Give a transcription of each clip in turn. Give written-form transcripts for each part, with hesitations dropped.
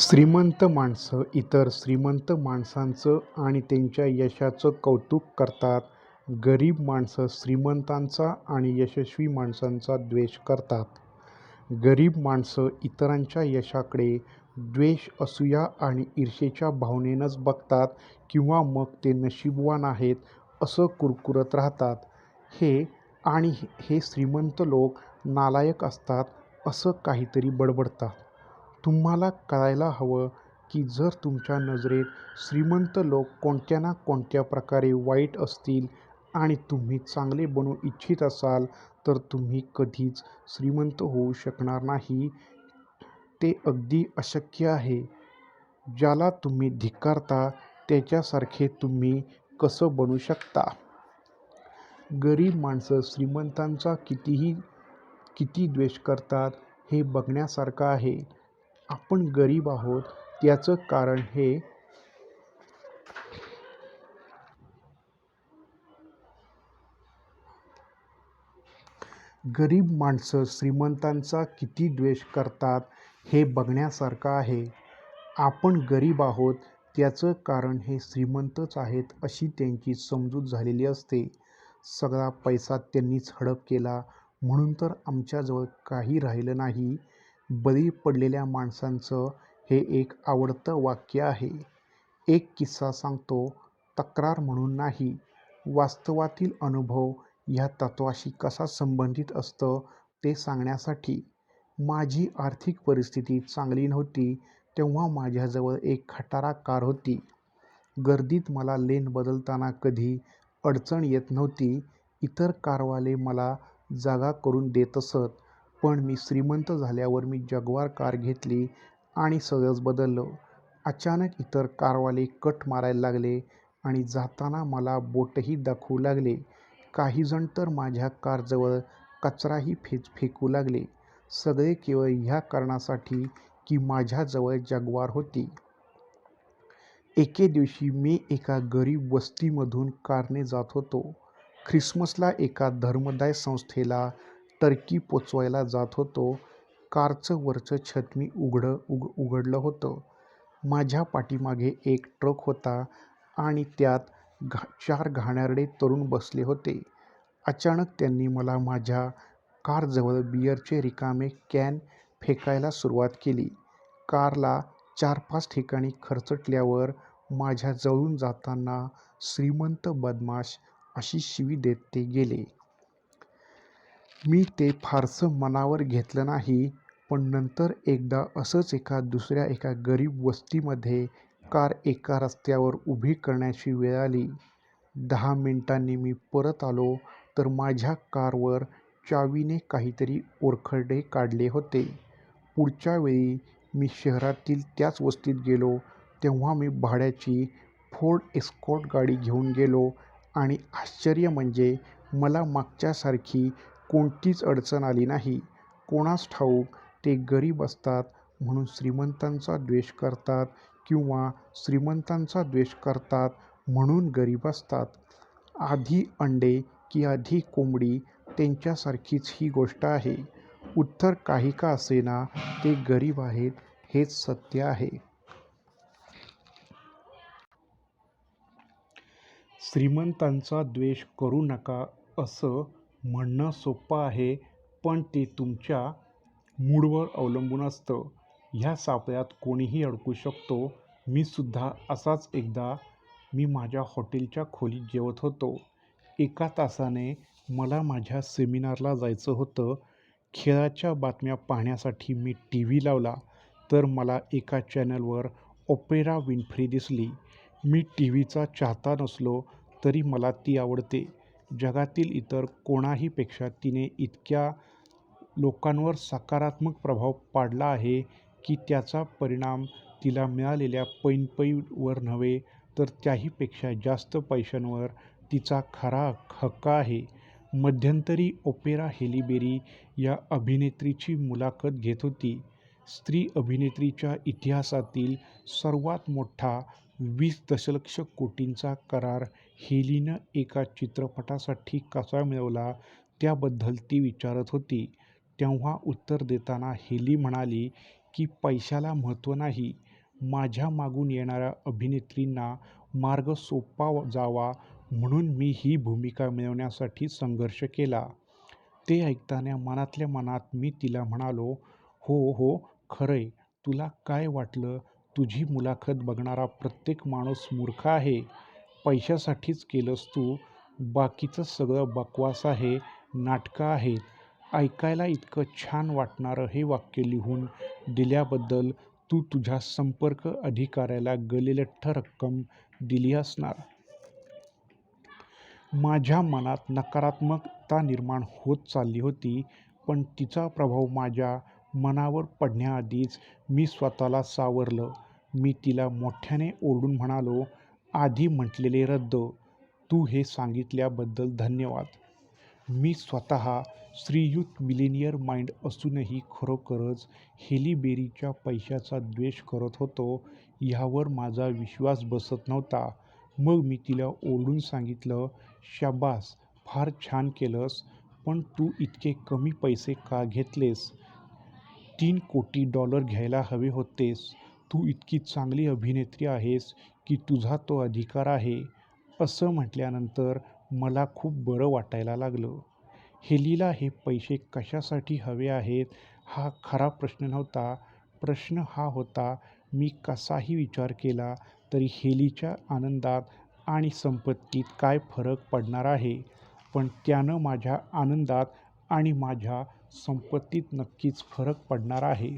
श्रीमंत माणसं इतर श्रीमंत माणसांचं आणि त्यांच्या यशाचं कौतुक करतात. गरीब माणसं श्रीमंतांचा आणि यशस्वी माणसांचा द्वेष करतात. गरीब माणसं इतरांच्या यशाकडे द्वेष, असूया आणि ईर्ष्येच्या भावनेनंच बघतात किंवा मग ते नशीबवान आहेत असं कुरकुरत राहतात. हे श्रीमंत लोक नालायक असतात असं काहीतरी बडबडतात. तुम्हाला कळायला हवं की जर तुमच्या नजरेत श्रीमंत लोक कोणत्या ना कोणत्या प्रकारे वाईट असतील आणि तुम्ही चांगले बनू इच्छित असाल तर तुम्ही कधीच श्रीमंत होऊ शकणार नाही. ते अगदी अशक्य आहे. ज्याला तुम्ही धिक्कारता त्याच्यासारखे तुम्ही कसं बनू शकता? गरीब माणसं श्रीमंतांचा किती द्वेष करतात हे बघण्यासारखं आहे. आपण गरीब आहोत त्याचं कारण हे गरीब माणसं श्रीमंतांचा किती द्वेष करतात हे बघण्यासारखं आहे. आपण गरीब आहोत त्याचं कारण हे श्रीमंतच आहेत अशी त्यांची समजूत झालेली असते. सगळा पैसा त्यांनीच हडप केला म्हणून तर आमच्याजवळ काही राहिलं नाही. बळी पडलेल्या माणसांचं हे एक आवडतं वाक्य आहे. एक किस्सा सांगतो, तक्रार म्हणून नाही. वास्तवातील अनुभव ह्या तत्त्वाशी कसा संबंधित असतं ते सांगण्यासाठी. माझी आर्थिक परिस्थिती चांगली नव्हती तेव्हा माझ्याजवळ एक खटारा कार होती. गर्दीत मला लेन बदलताना कधी अडचण येत नव्हती. इतर कारवाले मला जागा करून देत असत. पण मी श्रीमंत झाल्यावर मी जग्वार कार घेतली आणि सगळंच बदललं. अचानक इतर कारवाले कट मारायला लागले आणि जाताना मला बोटही दाखवू लागले. काहीजण तर माझ्या कारजवळ कचराही फेकू लागले. सगळे केवळ ह्या कारणासाठी की माझ्याजवळ जग्वार होती. एके दिवशी मी एका गरीब वस्तीमधून कारने जात होतो. ख्रिसमसला एका धर्मदाय संस्थेला टर्की पोचवायला जात होतो. कारचं वरचं छत मी उघडलं होतं. माझ्या पाठीमागे एक ट्रक होता आणि त्यात 4 घाणेरडे तरुण बसले होते. अचानक त्यांनी मला माझ्या कारजवळ बिअरचे रिकामे कॅन फेकायला सुरुवात केली. कारला 4-5 ठिकाणी खरचटल्यावर माझ्या जवळून जाताना श्रीमंत बदमाश अशी शिवी देत ते गेले. मी ते फारसं मनावर घेतलं नाही. पण नंतर एकदा असंच दुसऱ्या एका गरीब वस्तीमध्ये कार एका रस्त्यावर उभी करण्याची वेळ आली. 10 मिनिटांनी मी परत आलो तर माझ्या कारवर चावीने काहीतरी ओरखडे काढले होते. पुढच्या वेळी मी शहरातील त्याच वस्तीत गेलो तेव्हा मी भाड्याची फोर्ड एस्कॉर्ट गाडी घेऊन गेलो आणि आश्चर्य म्हणजे मला मागच्यासारखी कोणतीच अडचण आली नाही. कोणास ठाऊक ते गरीब असतात म्हणून श्रीमंतांचा द्वेष करतात किंवा श्रीमंतांचा द्वेष करतात म्हणून गरीब असतात. आधी अंडे की आधी कोंबडी त्यांच्यासारखीच ही गोष्ट आहे. उत्तर काही का असेना ते गरीब आहेत हेच सत्य आहे. श्रीमंतांचा द्वेष करू नका असं म्हणणं सोपं आहे पण ते तुमच्या मूडवर अवलंबून असतं. ह्या सापळ्यात कोणीही अडकू शकतो. मी सुद्धा असाच एकदा मी माझ्या हॉटेलच्या खोलीत जेवत होतो. एका तासाने मला माझ्या सेमिनारला जायचं होतं. खेळाच्या बातम्या पाहण्यासाठी मी टीव्ही लावला तर मला एका चॅनलवर ओपेरा विन्फ्री दिसली. मी टीव्हीचा चाहता नसलो तरी मला ती आवडते. जगातील इतर कोणाहीपेक्षा तिने इतक्या लोकांवर सकारात्मक प्रभाव पाडला आहे की त्याचा परिणाम तिला मिळालेल्या पैंपैवर नव्हे तर त्याहीपेक्षा जास्त पैशांवर तिचा खरा हक्क आहे. मध्यंतरी ओपेरा हेली बेरी या अभिनेत्रीची मुलाखत घेत होती. स्त्री अभिनेत्रीच्या इतिहासातील सर्वात मोठा 20 दशलक्ष कोटींचा करार हेलीनं एका चित्रपटासाठी कसा मिळवला त्याबद्दल ती विचारत होती. तेव्हा उत्तर देताना हेली म्हणाली की पैशाला महत्त्व नाही, माझ्या मागून येणाऱ्या अभिनेत्रींना मार्ग सोपा जावा म्हणून मी ही भूमिका मिळवण्यासाठी संघर्ष केला. ते ऐकताना मनातल्या मनात मी तिला म्हणालो, "हो, हो, खरंय. तुला काय वाटलं? तुझी मुलाखत बघणारा प्रत्येक माणूस मूर्ख आहे. पैशासाठीच केलंस तू. बाकीचं सगळं बकवास आहे, नाटकं आहेत." ऐकायला इतकं छान वाटणारं हे वाक्य लिहून दिल्याबद्दल तू तुझ्या संपर्क अधिकाऱ्याला गलिच्छ रक्कम दिली असणार. माझ्या मनात नकारात्मकता निर्माण होत चालली होती, पण तिचा प्रभाव माझ्या मनावर पडण्याआधीच मी स्वतःला सावरलं. मी तिला मोठ्याने ओरडून म्हणालो, "आधी म्हटलेले रद्द. तू हे सांगितल्याबद्दल धन्यवाद." मी स्वतः श्रीयुत मिलेनियर माइंड असूनही खरोखरच हेली बेरीच्या पैशाचा द्वेष करत होतो ह्यावर माझा विश्वास बसत नव्हता. मग मी तिला ओरडून सांगितलं, "शाब्बास, फार छान केलंस, पण तू इतके कमी पैसे का घेतलेस? $3 कोटी घ्यायला हवे होतेस. तू इतकी चांगली अभिनेत्री आहेस की तुझा तो अधिकार आहे." असं म्हटल्यानंतर मला खूप बरं वाटायला लागलं. हेलीला हे पैसे कशासाठी हवे आहेत हा खरा प्रश्न नव्हता. प्रश्न हा होता, मी कसाही विचार केला तरी हेलीच्या आनंदात आणि संपत्तीत काय फरक पडणार आहे, पण त्यानं माझ्या आनंदात आणि माझ्या संपत्तीत नक्कीच फरक पडणार आहे.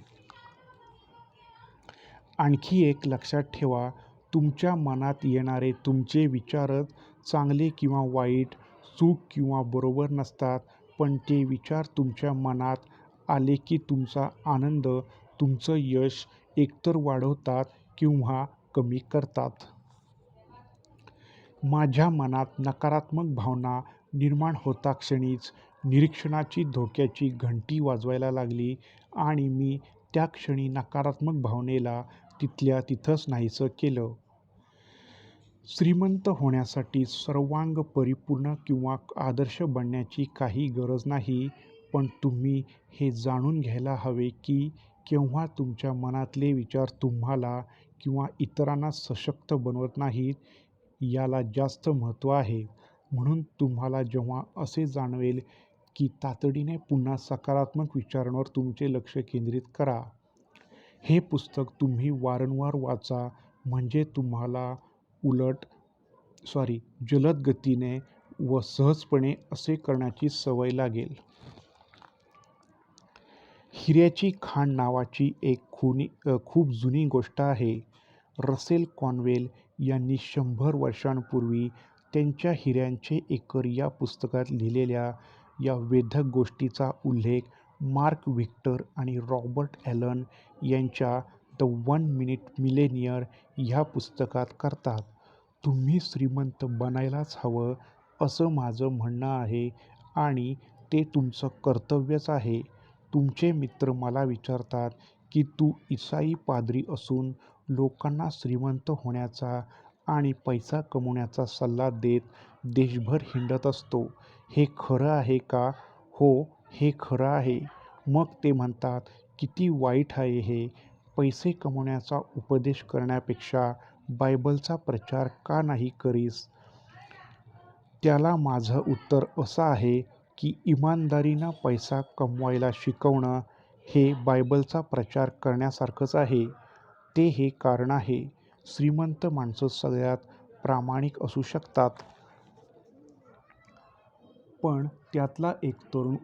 आणखी एक लक्षात ठेवा, तुमच्या मनात येणारे तुमचे विचारच चांगले किंवा वाईट, चूक किंवा बरोबर नसतात, पण ते विचार तुमच्या मनात आले की तुमचा आनंद, तुमचं यश एकतर वाढवतात किंवा कमी करतात. माझ्या मनात नकारात्मक भावना निर्माण होताक्षणीच निरीक्षणाची धोक्याची घंटी वाजवायला लागली आणि मी त्या क्षणी नकारात्मक भावनेला तिथल्या तिथंच नाहीसं केलं. श्रीमंत होण्यासाठी सर्वांग परिपूर्ण किंवा आदर्श बनण्याची काही गरज नाही, पण तुम्ही हे जाणून घ्यायला हवे की केव्हा तुमच्या मनातले विचार तुम्हाला किंवा इतरांना सशक्त बनवत नाहीत, याला जास्त महत्त्व आहे. म्हणून तुम्हाला जेव्हा असे जाणवेल की तातडीने पुन्हा सकारात्मक विचारांवर तुमचे लक्ष केंद्रित करा. हे पुस्तक तुम्ही वारंवार वाचा, म्हणजे तुम्हाला जलद गतीने व सहजपणे असे करण्याची सवय लागेल. हिऱ्याची खाण नावाची एक खूप जुनी गोष्ट आहे. रसेल कॉन्वेल यांनी 100 वर्षांपूर्वी त्यांच्या हिऱ्यांचे एकर या पुस्तकात लिहिलेल्या या वेधक गोष्टीचा उल्लेख मार्क व्हिक्टर आणि रॉबर्ट ॲलन यांच्या द 1 मिनिट मिलेनियर ह्या पुस्तकात करतात. तुम्ही श्रीमंत बनायलाच हवं असं माझं म्हणणं आहे आणि ते तुमचं कर्तव्यच आहे. तुमचे मित्र मला विचारतात की तू ईसाई पाद्री असून लोकांना श्रीमंत होण्याचा आणि पैसा कमवण्याचा सल्ला देत देशभर हिंडत असतो. हे खरं आहे का? हो, हे खरं आहे. मग ते म्हणतात, किती वाईट आहे हे. पैसे कमवण्याचा उपदेश करण्यापेक्षा बायबलचा प्रचार का नाही करीस? त्याला माझं उत्तर असं आहे की इमानदारीनं पैसा कमवायला शिकवणं हे बायबलचा प्रचार करण्यासारखंच आहे. ते हे कारण आहे. श्रीमंत माणसं सगळ्यात प्रामाणिक असू शकतात. पण त्यातला एक तरुण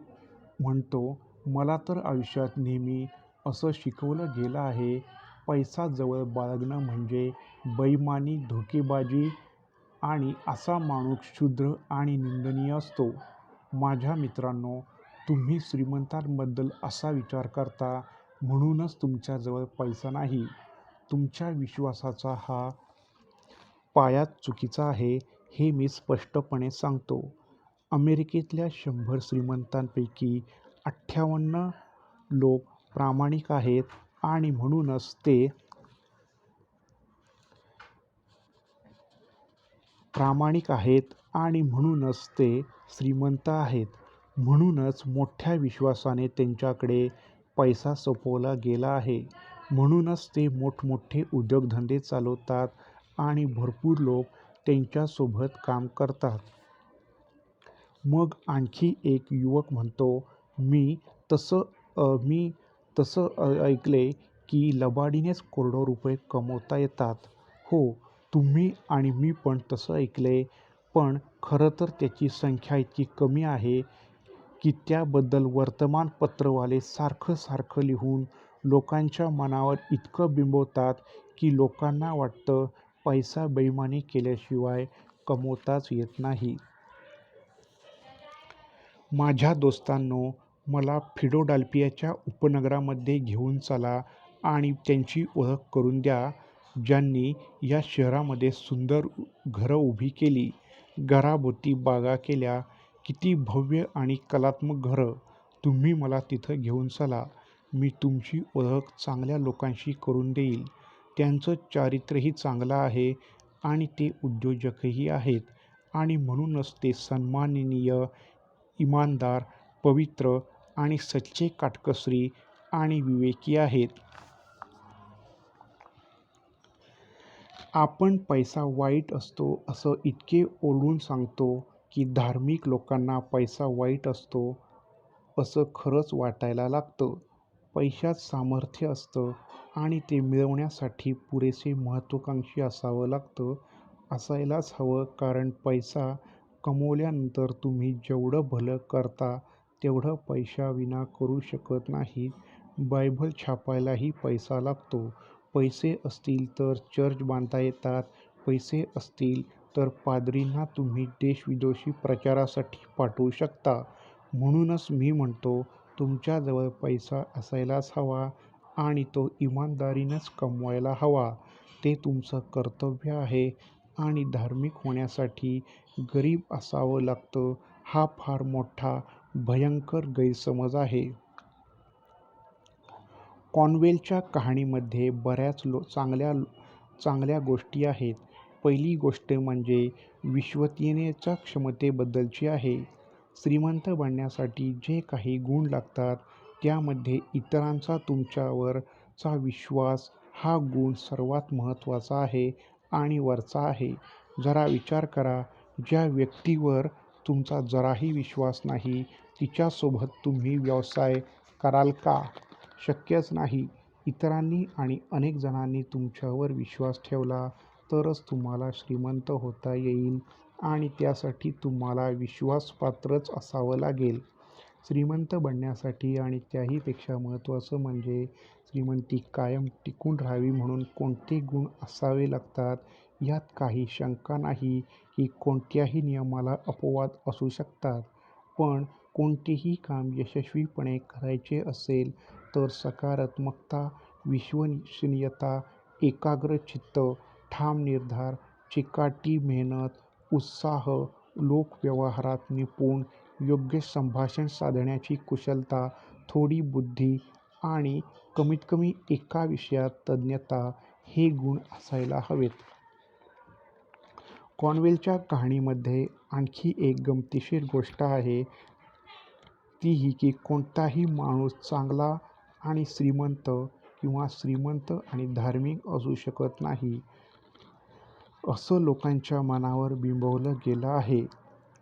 म्हणतो, मला तर आयुष्यात नेहमी असं शिकवलं गेलं आहे, पैसा जवळ बाळगणं म्हणजे बेईमानी, धोकेबाजी आणि असा माणूस क्षुद्र आणि निंदनीय असतो. माझ्या मित्रांनो, तुम्ही श्रीमंतांबद्दल असा विचार करता म्हणूनच तुमच्याजवळ पैसा नाही. तुमच्या विश्वासाचा हा पायाच चुकीचा आहे, हे मी स्पष्टपणे सांगतो. अमेरिकेतल्या 100 श्रीमंतांपैकी 58 लोक प्रामाणिक आहेत आणि म्हणूनच ते श्रीमंत आहेत. म्हणूनच मोठ्या विश्वासाने त्यांच्याकडे पैसा सोपवला गेला आहे. म्हणूनच ते मोठमोठे उद्योगधंदे चालवतात आणि भरपूर लोक त्यांच्यासोबत काम करतात. मग आणखी एक युवक म्हणतो, मी मी ऐकले की लबाडीनेच करोडो रुपये कमवता येतात. हो, तुम्ही आणि मी पण तसं ऐकले, पण खरं तर त्याची संख्या इतकी कमी आहे की त्याबद्दल वर्तमानपत्रवाले सारखं सारखं लिहून लोकांच्या मनावर इतकं बिंबवतात की लोकांना वाटतं पैसा बेईमानी केल्याशिवाय कमवताच येत नाही. माझ्या दोस्तांनो, मला फिलाडेल्फियाच्या उपनगरामध्ये घेऊन चला आणि त्यांची ओळख करून द्या, ज्यांनी या शहरामध्ये सुंदर घरं उभी केली, घराभोवती बागा केल्या. किती भव्य आणि कलात्मक घरं. तुम्ही मला तिथं घेऊन चला. मी तुमची ओळख चांगल्या लोकांशी करून देईल. त्यांचं चारित्र्यही चांगलं आहे आणि ते उद्योजकही आहेत आणि म्हणूनच ते सन्माननीय, इमानदार, पवित्र आणि सच्चे काटकसरी आणि विवेकी आहेत. आपण पैसा वाईट असतो असं इतके ओरडून सांगतो की धार्मिक लोकांना पैसा वाईट असतो असं खरंच वाटायला लागतं. पैशात सामर्थ्य असतं आणि ते मिळवण्यासाठी पुरेसे महत्त्वाकांक्षी असायलाच हवं, कारण पैसा कमवल्यानंतर तुम्ही जेवढं भलं करता तेवढं पैशाविना करू शकत नाही. बायबल छापायलाही पैसा लागतो. पैसे असतील तर चर्च बांधता येतात. पैसे असतील तर पाद्रींना तुम्ही देशविदेशी प्रचारासाठी पाठवू शकता. म्हणूनच मी म्हणतो, तुमच्याजवळ पैसा असायलाच हवा आणि तो इमानदारीनंच कमवायला हवा. ते तुमचं कर्तव्य आहे आणि धार्मिक होण्यासाठी गरीब असावं लागतं हा फार मोठा, भयंकर गैरसमज आहे. कॉर्नवेलच्या कहाणीमध्ये बऱ्याच चांगल्या गोष्टी आहेत. पहिली गोष्ट म्हणजे विश्वसनीयतेच्या क्षमतेबद्दलची आहे. श्रीमंत बनण्यासाठी जे काही गुण लागतात त्यामध्ये इतरांचा तुमच्यावरचा विश्वास हा गुण सर्वात महत्त्वाचा आहे आणि वरचा आहे. जरा विचार करा, ज्या व्यक्तीवर तुमचा जराही विश्वास नाही तिच्यासोबत तुम्ही व्यवसाय कराल का? शक्यच नाही. इतरांनी आणि अनेक जणांनी तुमच्यावर विश्वास ठेवला तरच तुम्हाला श्रीमंत होता येईल आणि त्यासाठी तुम्हाला विश्वासपात्रच असावं लागेल. श्रीमंत बनण्यासाठी आणि त्याहीपेक्षा महत्त्वाचं म्हणजे श्रीमंती कायम टिकून राहावी म्हणून कोणते गुण असावे लागतात यात काही शंका नाही की कोणत्याही नियमाला अपवाद असू शकतात. पण कोणतेही काम यशस्वीपणे करायचे असेल तर सकारात्मकता, विश्वसनीयता, एकाग्र चित्त, ठाम निर्धार, चिकाटी मेहनत, उत्साह, लोकव्यवहारात निपुण, योग्य संभाषण साधण्याची कुशलता, थोडी बुद्धी आणि कमीतकमी एका विषयात तज्ज्ञता हे गुण असायला हवेत. कॉर्नवेलच्या कहाणीमध्ये आणखी एक गमतीशीर गोष्ट आहे, ती ही की कोणताही माणूस चांगला आणि श्रीमंत किंवा श्रीमंत आणि धार्मिक असू शकत नाही, असं लोकांच्या मनावर बिंबवलं गेलं आहे.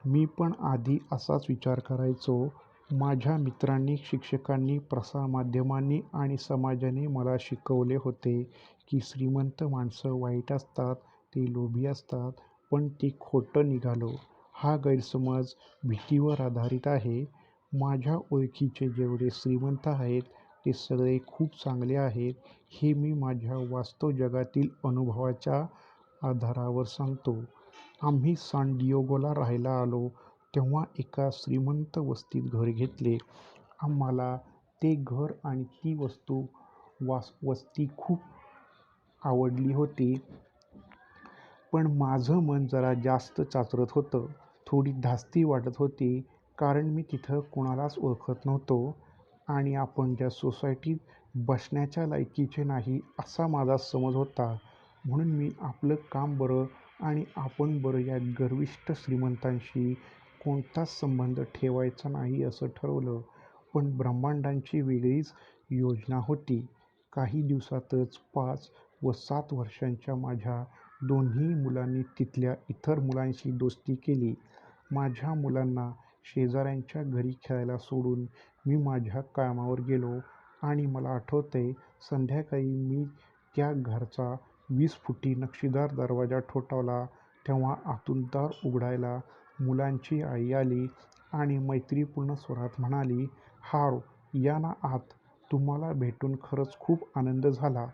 मी पण आधी असाच विचार करायचो. माझ्या मित्रांनी, शिक्षकांनी, प्रसारमाध्यमांनी आणि समाजाने मला शिकवले होते की श्रीमंत माणसं वाईट असतात, ते लोभी असतात, पण ते खोटं निघालं. हा गैरसमज भीतीवर आधारित आहे. माझ्या ओळखीचे जेवढे श्रीमंत आहेत ते सगळे खूप चांगले आहेत, हे मी माझ्या वास्तव जगातील अनुभवाच्या आधारावर सांगतो. आम्ही सान डिएगोला राहायला आलो तेव्हा एका श्रीमंत वस्तीत घर घेतले. आम्हाला ते घर आणि ती वस्ती खूप आवडली होती. पण माझं मन जरा जास्त चाचरत होतं. थोडी धास्ती वाटत होती, कारण मी तिथं कुणालाच ओळखत नव्हतो आणि आपण त्या सोसायटीत बसण्याच्या लायकीचे नाही असा माझा समज होता. म्हणून मी आपलं काम बरं आणि आपण बरं या गर्विष्ठ श्रीमंतांशी कोणताच संबंध ठेवायचा नाही असं ठरवलं. पण ब्रह्मांडाची वेगळीच योजना होती, काही दिवसातच 5 व 7 वर्षांच्या माझ्या दोन्ही मुलांनी तिथल्या इतर मुलांशी दोस्ती केली. माझ्या मुलांना शेजाऱ्यांच्या घरी खेळायला सोडून मी माझ्या कामावर गेलो आणि मला आठवतंय, संध्याकाळी मी त्या घराचा 20 फुटी नक्षीदार दरवाजा ठोठावला तेव्हा आतून दार उघडायला मुलांची आई आली आणि मैत्रीपूर्ण स्वरात म्हणाली, "हार्व, या ना आत. तुम्हाला भेटून खरंच खूप आनंद झाला."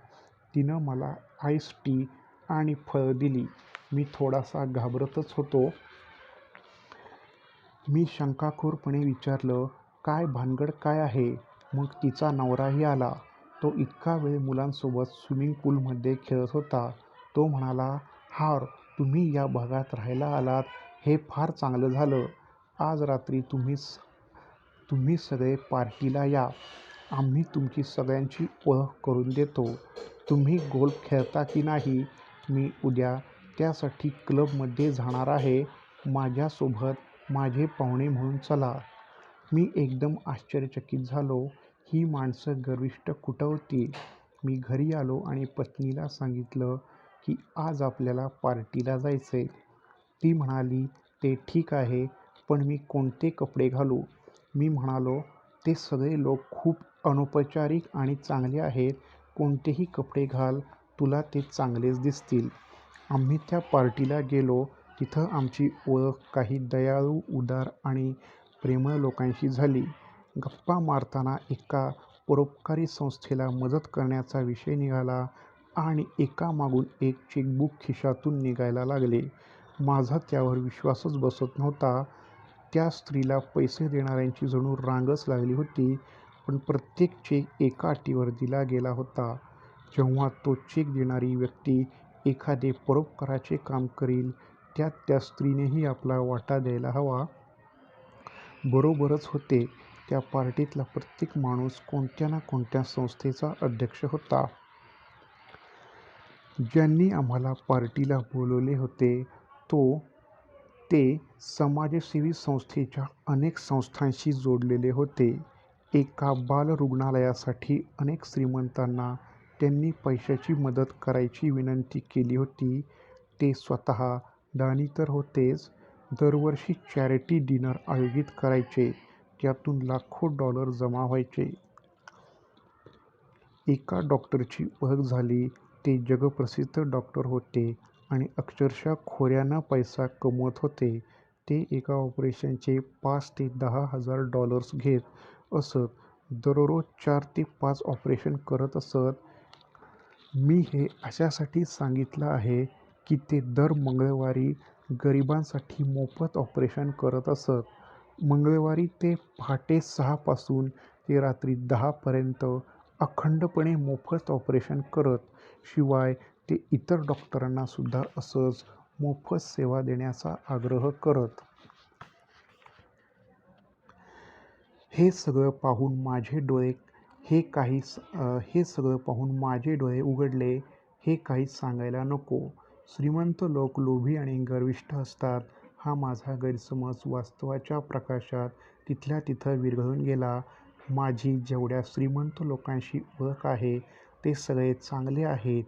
तिनं मला आईस टी आणि फळं दिली. मी थोडासा घाबरतच होतो. मी शंकाखोरपणे विचारलं, "काय भानगड काय आहे?" मग तिचा नवराही आला. तो इतका वेळ मुलांसोबत स्विमिंग पूलमध्ये खेळत होता. तो म्हणाला, "हार्व, तुम्ही या भागात राहायला आलात हे फार चांगलं झालं. आज रात्री तुम्ही सगळे पार्टीला या. आम्ही तुमची सगळ्यांची ओळख करून देतो. तुम्ही गोल्फ खेळता की नाही? मी उद्या त्यासाठी क्लबमध्ये जाणार आहे. माझ्यासोबत माझे पाहुणे म्हणून चला." मी एकदम आश्चर्यचकित झालो. ही माणसं गर्विष्ठ कुठं होती? मी घरी आलो आणि पत्नीला सांगितलं की आज आपल्याला पार्टीला जायचंय. ती म्हणाली, "ते ठीक आहे, पण मी कोणते कपडे घालू?" मी म्हणालो, "ते सगळे लोक खूप अनौपचारिक आणि चांगले आहेत. कोणतेही कपडे घाल, तुला ते चांगलेच दिसतील." आम्ही त्या पार्टीला गेलो. तिथं आमची ओळख काही दयाळू, उदार आणि प्रेमळ लोकांशी झाली. गप्पा मारताना एका परोपकारी संस्थेला मदत करण्याचा विषय निघाला आणि एकामागून एक चेकबुक खिशातून निघायला लागले. माझा त्यावर विश्वासच बसत नव्हता. त्या स्त्रीला पैसे देणाऱ्यांची जणू रांगच लागली होती. पण प्रत्येक चेक एका अटीवर दिला गेला होता. जेव्हा तो चेक देणारी व्यक्ती एखादे परोपकाराचे काम करील, त्यात त्या स्त्रीनेही आपला वाटा द्यायला हवा. बरोबरच होते. त्या पार्टीतला प्रत्येक माणूस कोणत्या ना कोणत्या संस्थेचा अध्यक्ष होता. ज्यांनी आम्हाला पार्टीला बोलवले होते, ते समाजसेवी संस्थेच्या अनेक संस्थांशी जोडलेले होते. एका बालरुग्णालयासाठी अनेक श्रीमंतांना त्यांनी पैशाची मदत करायची विनंती केली होती. ते स्वतः दानी तर होतेच, दरवर्षी चॅरिटी डिनर आयोजित करायचे. त्यातून लाखो डॉलर जमा व्हायचे. एका डॉक्टरची ओळख झाली. ते जगप्रसिद्ध डॉक्टर होते आणि अक्षरशः खोऱ्यानं पैसा कमवत होते. ते एका ऑपरेशनचे 5 ते 10 हजार डॉलर्स घेत असत. दररोज 4 ते 5 ऑपरेशन करत असत. मी हे अशासाठी सांगितलं आहे की ते दर मंगळवारी गरिबांसाठी मोफत ऑपरेशन करत असत. मंगळवारी ते पहाटे 6 पासून ते रात्री 10 पर्यंत अखंडपणे मोफत ऑपरेशन करत. शिवाय ते इतर डॉक्टरांना सुद्धा असंच मोफत सेवा देण्याचा आग्रह करत. हे सगळं पाहून माझे डोळे उघडले. हे काहीच सांगायला नको. श्रीमंत लोक लोभी आणि गर्विष्ठ असतात, हा माझा गैरसमज वास्तवाच्या प्रकाशात तिथल्या तिथं विरघळून गेला. माझी जेवढ्या श्रीमंत लोकांशी ओळख आहे, ते सगळे चांगले आहेत,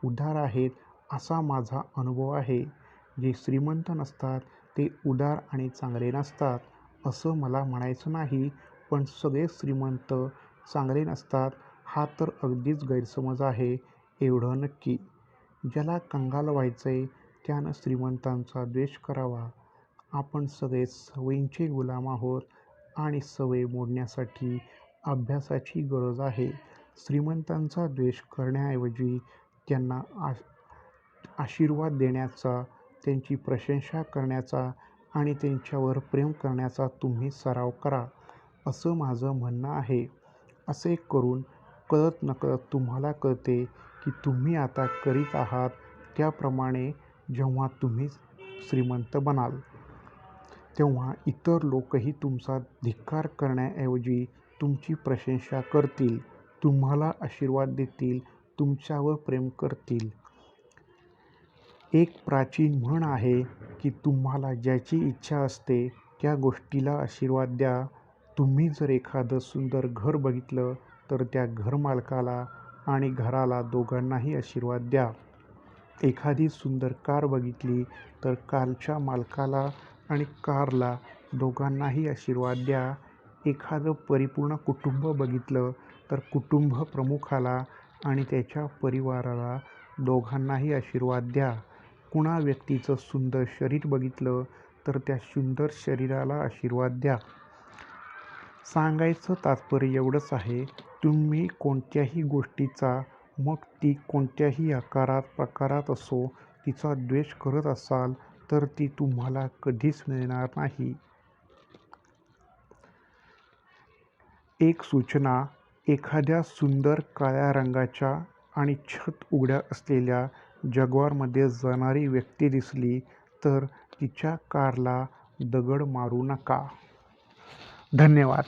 उदार आहेत असा माझा अनुभव आहे. जे श्रीमंत नसतात ते उदार आणि चांगले नसतात असं मला म्हणायचं नाही, पण सगळे श्रीमंत चांगले नसतात हा तर अगदीच गैरसमज आहे, एवढं नक्की. ज्याला कंगाल व्हायचंय त्यानं श्रीमंतांचा द्वेष करावा. आपण सगळे सवयींचे गुलाम आहोत आणि सवय मोडण्यासाठी अभ्यासाची गरज आहे. श्रीमंतांचा द्वेष करण्याऐवजी त्यांना आशीर्वाद देण्याचा, त्यांची प्रशंसा करण्याचा आणि त्यांच्यावर प्रेम करण्याचा तुम्ही सराव करा, असं माझं म्हणणं आहे. असे करून कळत-नकळत तुम्हाला कळते की तुम्ही आता करीत आहात त्याप्रमाणे जेव्हा तुम्ही श्रीमंत बनाल, तेव्हा इतर लोकही तुमचा धिक्कार करण्याऐवजी तुमची प्रशंसा करतील, तुम्हाला आशीर्वाद देतील, तुमच्यावर प्रेम करतील. एक प्राचीन म्हण आहे की तुम्हाला ज्याची इच्छा असते त्या गोष्टीला आशीर्वाद द्या. तुम्ही जर एखादं सुंदर घर बघितलं तर त्या घरमालकाला आणि घराला दोघांनाही आशीर्वाद द्या. एखादी सुंदर कार बघितली तर कारच्या मालकाला आणि कारला दोघांनाही आशीर्वाद द्या. एखादं परिपूर्ण कुटुंब बघितलं तर कुटुंब प्रमुखाला आणि त्याच्या परिवाराला दोघांनाही आशीर्वाद द्या. कुणा व्यक्तीचं सुंदर शरीर बघितलं तर त्या सुंदर शरीराला आशीर्वाद द्या. सांगायचं तात्पर्य एवढंच आहे, तुम्ही कोणत्याही गोष्टीचा, मग ती कोणत्याही आकारात प्रकारात असो, तिचा द्वेष करत असाल तर ती तुम्हाला कधीच मिळणार नाही. एक सूचना, एखाद्या सुंदर काळ्या रंगाच्या आणि छत उघड्या असलेल्या जग्वारमध्ये जाणारी व्यक्ती दिसली तर तिच्या कारला दगड मारू नका. धन्यवाद.